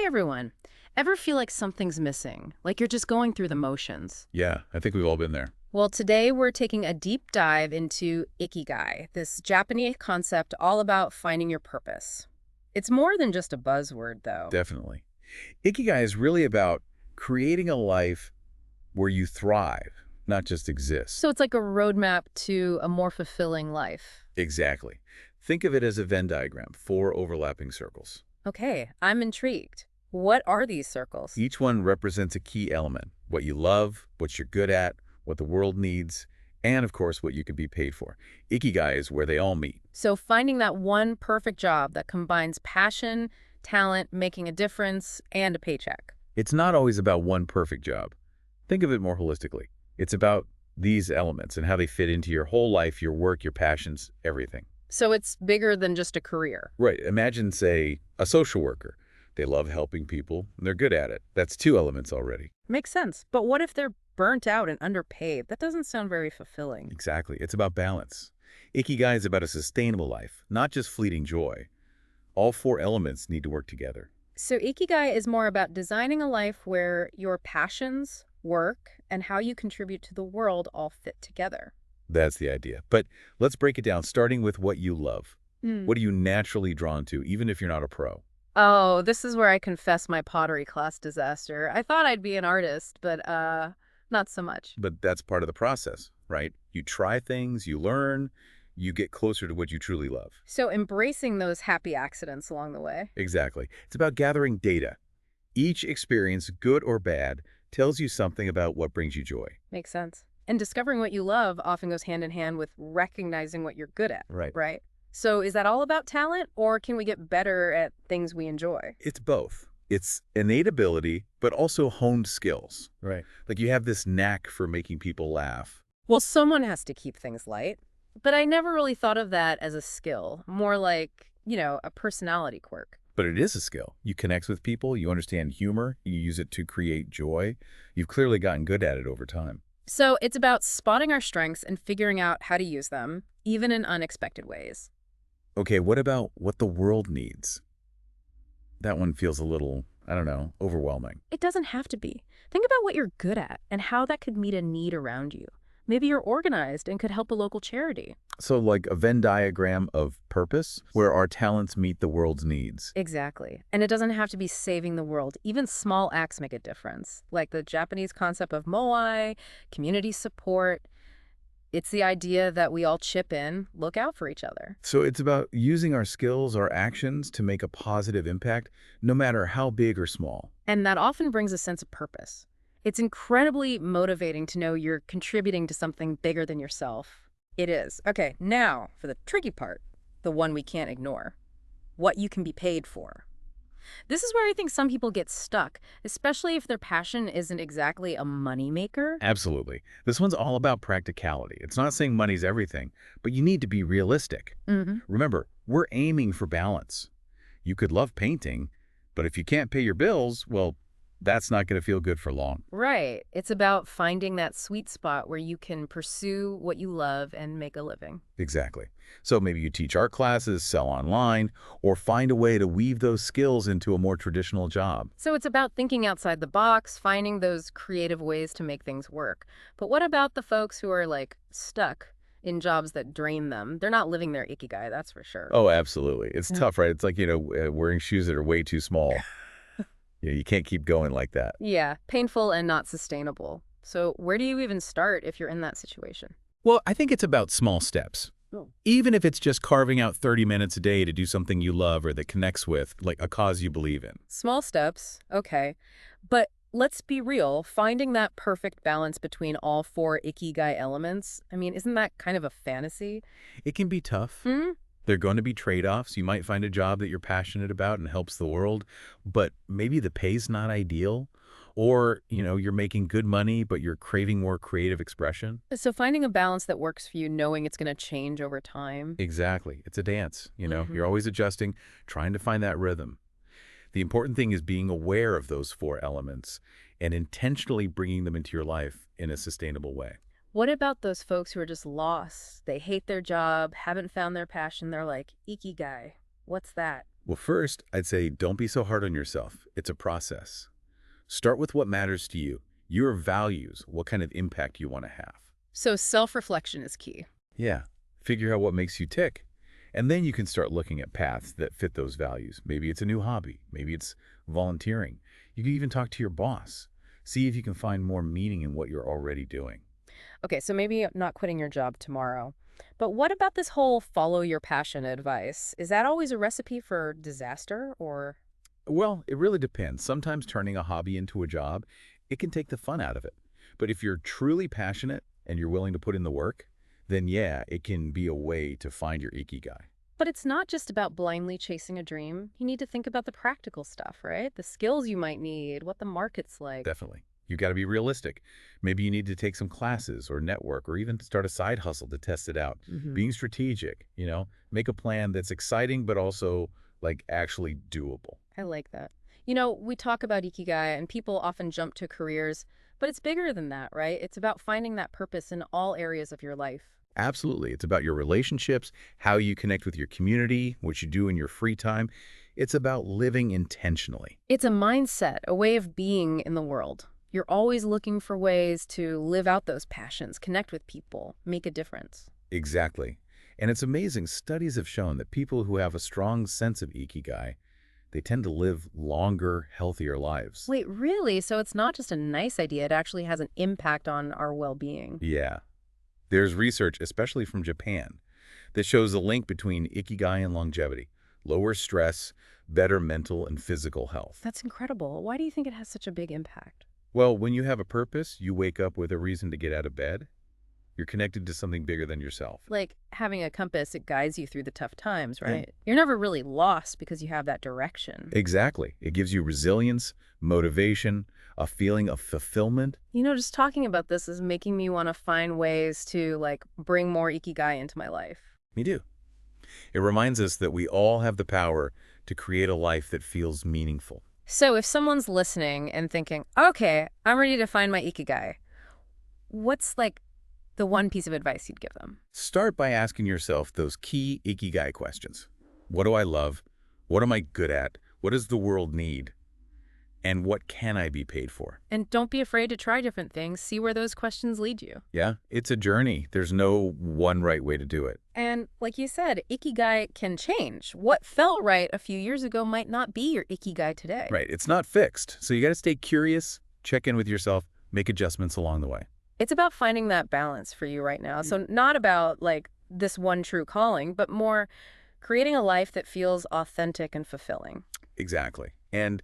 Hey everyone. Ever feel like something's missing? Like you're just going through the motions? Yeah, I think we've all been there. Well, today we're taking a deep dive into Ikigai, this Japanese concept all about finding your purpose. It's more than just a buzzword, though. Definitely. Ikigai is really about creating a life where you thrive, not just exist. So it's like a roadmap to a more fulfilling life. Exactly. Think of it as a Venn diagram, four overlapping circles. Okay, I'm intrigued. What are these circles? Each one represents a key element, what you love, what you're good at, what the world needs, and of course, what you can be paid for. Ikigai is where they all meet. So finding that one perfect job that combines passion, talent, making a difference, and a paycheck. It's not always about one perfect job. Think of it more holistically. It's about these elements and how they fit into your whole life, your work, your passions, everything. So it's bigger than just a career. Right. Imagine, say, a social worker. They love helping people, and they're good at it. That's two elements already. Makes sense. But what if they're burnt out and underpaid? That doesn't sound very fulfilling. Exactly. It's about balance. Ikigai is about a sustainable life, not just fleeting joy. All four elements need to work together. So Ikigai is more about designing a life where your passions, work, and how you contribute to the world all fit together. That's the idea. But let's break it down, starting with what you love. Hmm. What are you naturally drawn to, even if you're not a pro? Oh, this is where I confess my pottery class disaster. I thought I'd be an artist, but not so much. But that's part of the process, right? You try things, you learn, you get closer to what you truly love. So embracing those happy accidents along the way. Exactly. It's about gathering data. Each experience, good or bad, tells you something about what brings you joy. Makes sense. And discovering what you love often goes hand in hand with recognizing what you're good at, Right. right? So is that all about talent, or can we get better at things we enjoy? It's both. It's innate ability, but also honed skills. Right. Like you have this knack for making people laugh. Well, someone has to keep things light, but I never really thought of that as a skill, more like, a personality quirk. But it is a skill. You connect with people, you understand humor, you use it to create joy. You've clearly gotten good at it over time. So it's about spotting our strengths and figuring out how to use them, even in unexpected ways. Okay, what about what the world needs? That one feels a little, I don't know, overwhelming. It doesn't have to be. Think about what you're good at and how that could meet a need around you. Maybe you're organized and could help a local charity. So like a Venn diagram of purpose, where our talents meet the world's needs. Exactly. And it doesn't have to be saving the world. Even small acts make a difference, like the Japanese concept of moai, community support. It's the idea that we all chip in, look out for each other. So it's about using our skills, our actions to make a positive impact, no matter how big or small. And that often brings a sense of purpose. It's incredibly motivating to know you're contributing to something bigger than yourself. It is. Okay, now for the tricky part, the one we can't ignore. What you can be paid for. This is where I think some people get stuck, especially if their passion isn't exactly a moneymaker. Absolutely. This one's all about practicality. It's not saying money's everything, but you need to be realistic. Remember, we're aiming for balance. You could love painting, but if you can't pay your bills, well, that's not going to feel good for long. Right. It's about finding that sweet spot where you can pursue what you love and make a living. Exactly. So maybe you teach art classes, sell online, or find a way to weave those skills into a more traditional job. So it's about thinking outside the box, finding those creative ways to make things work. But what about the folks who are stuck in jobs that drain them? They're not living their ikigai, that's for sure. Oh, absolutely. It's Yeah. tough, right? It's like, wearing shoes that are way too small. You can't keep going like that. Yeah, painful and not sustainable. So where do you even start if you're in that situation? Well, I think it's about small steps. Oh. Even if it's just carving out 30 minutes a day to do something you love or that connects with, like a cause you believe in. Small steps, okay. But let's be real, finding that perfect balance between all four ikigai elements, isn't that kind of a fantasy? It can be tough. Hmm? There are going to be trade-offs. You might find a job that you're passionate about and helps the world, but maybe the pay's not ideal. Or, you're making good money, but you're craving more creative expression. So finding a balance that works for you, knowing it's going to change over time. Exactly. It's a dance, Mhm. You're always adjusting, trying to find that rhythm. The important thing is being aware of those four elements and intentionally bringing them into your life in a sustainable way. What about those folks who are just lost? They hate their job, haven't found their passion. They're like, Ikigai, what's that? Well, first, I'd say don't be so hard on yourself. It's a process. Start with what matters to you, your values, what kind of impact you want to have. So self-reflection is key. Yeah, figure out what makes you tick. And then you can start looking at paths that fit those values. Maybe it's a new hobby. Maybe it's volunteering. You can even talk to your boss. See if you can find more meaning in what you're already doing. Okay, so maybe not quitting your job tomorrow. But what about this whole follow your passion advice? Is that always a recipe for disaster or? Well, it really depends. Sometimes turning a hobby into a job, it can take the fun out of it. But if you're truly passionate and you're willing to put in the work, then yeah, it can be a way to find your Ikigai. But it's not just about blindly chasing a dream. You need to think about the practical stuff, right? The skills you might need, what the market's like. Definitely. You got to be realistic. Maybe you need to take some classes or network or even start a side hustle to test it out. Being strategic, make a plan that's exciting but also like actually doable. I like that. You know, we talk about Ikigai and people often jump to careers, but it's bigger than that, right? It's about finding that purpose in all areas of your life. Absolutely. It's about your relationships, how you connect with your community, what you do in your free time. It's about living intentionally. It's a mindset, a way of being in the world. You're always looking for ways to live out those passions, connect with people, make a difference. Exactly. And it's amazing. Studies have shown that people who have a strong sense of Ikigai, they tend to live longer, healthier lives. Wait, really? So it's not just a nice idea, it actually has an impact on our well-being. Yeah. There's research, especially from Japan, that shows a link between Ikigai and longevity, lower stress, better mental and physical health. That's incredible. Why do you think it has such a big impact? Well, when you have a purpose, you wake up with a reason to get out of bed. You're connected to something bigger than yourself. Like having a compass, it guides you through the tough times, right? You're never really lost because you have that direction. Exactly. It gives you resilience, motivation, a feeling of fulfillment. You know, just talking about this is making me want to find ways to bring more Ikigai into my life. Me too. It reminds us that we all have the power to create a life that feels meaningful. So if someone's listening and thinking, okay, I'm ready to find my Ikigai, what's the one piece of advice you'd give them? Start by asking yourself those key Ikigai questions. What do I love? What am I good at? What does the world need? And what can I be paid for? And don't be afraid to try different things. See where those questions lead you. Yeah, it's a journey. There's no one right way to do it. And like you said, Ikigai can change. What felt right a few years ago might not be your Ikigai today. Right, it's not fixed. So you got to stay curious, check in with yourself, make adjustments along the way. It's about finding that balance for you right now. So not about this one true calling, but more creating a life that feels authentic and fulfilling. Exactly. And,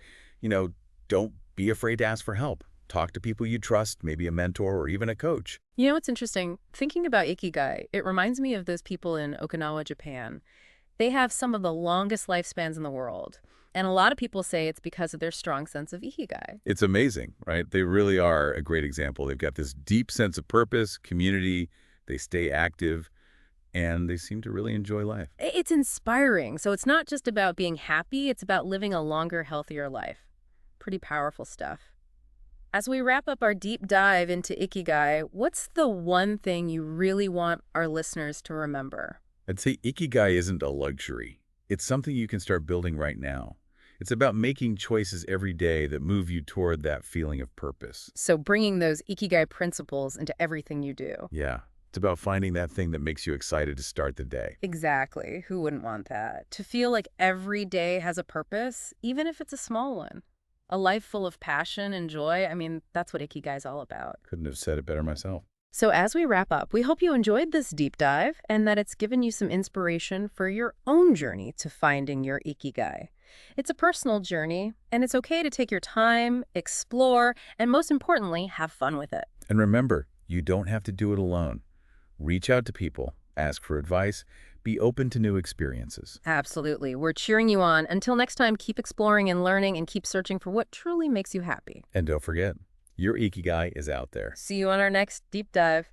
don't be afraid to ask for help. Talk to people you trust, maybe a mentor or even a coach. You know what's interesting? Thinking about Ikigai, it reminds me of those people in Okinawa, Japan. They have some of the longest lifespans in the world. And a lot of people say it's because of their strong sense of Ikigai. It's amazing, right? They really are a great example. They've got this deep sense of purpose, community, they stay active, and they seem to really enjoy life. It's inspiring. So it's not just about being happy, it's about living a longer, healthier life. Pretty powerful stuff. As we wrap up our deep dive into Ikigai, what's the one thing you really want our listeners to remember? I'd say Ikigai isn't a luxury. It's something you can start building right now. It's about making choices every day that move you toward that feeling of purpose. So bringing those Ikigai principles into everything you do. Yeah. It's about finding that thing that makes you excited to start the day. Exactly. Who wouldn't want that? To feel like every day has a purpose, even if it's a small one. A life full of passion and joy. I mean, that's what Ikigai is all about. Couldn't have said it better myself. So as we wrap up, we hope you enjoyed this deep dive and that it's given you some inspiration for your own journey to finding your Ikigai. It's a personal journey, and it's okay to take your time, explore, and most importantly, have fun with it. And remember, you don't have to do it alone. Reach out to people, ask for advice, be open to new experiences. Absolutely. We're cheering you on. Until next time, keep exploring and learning and keep searching for what truly makes you happy. And don't forget, your Ikigai is out there. See you on our next deep dive.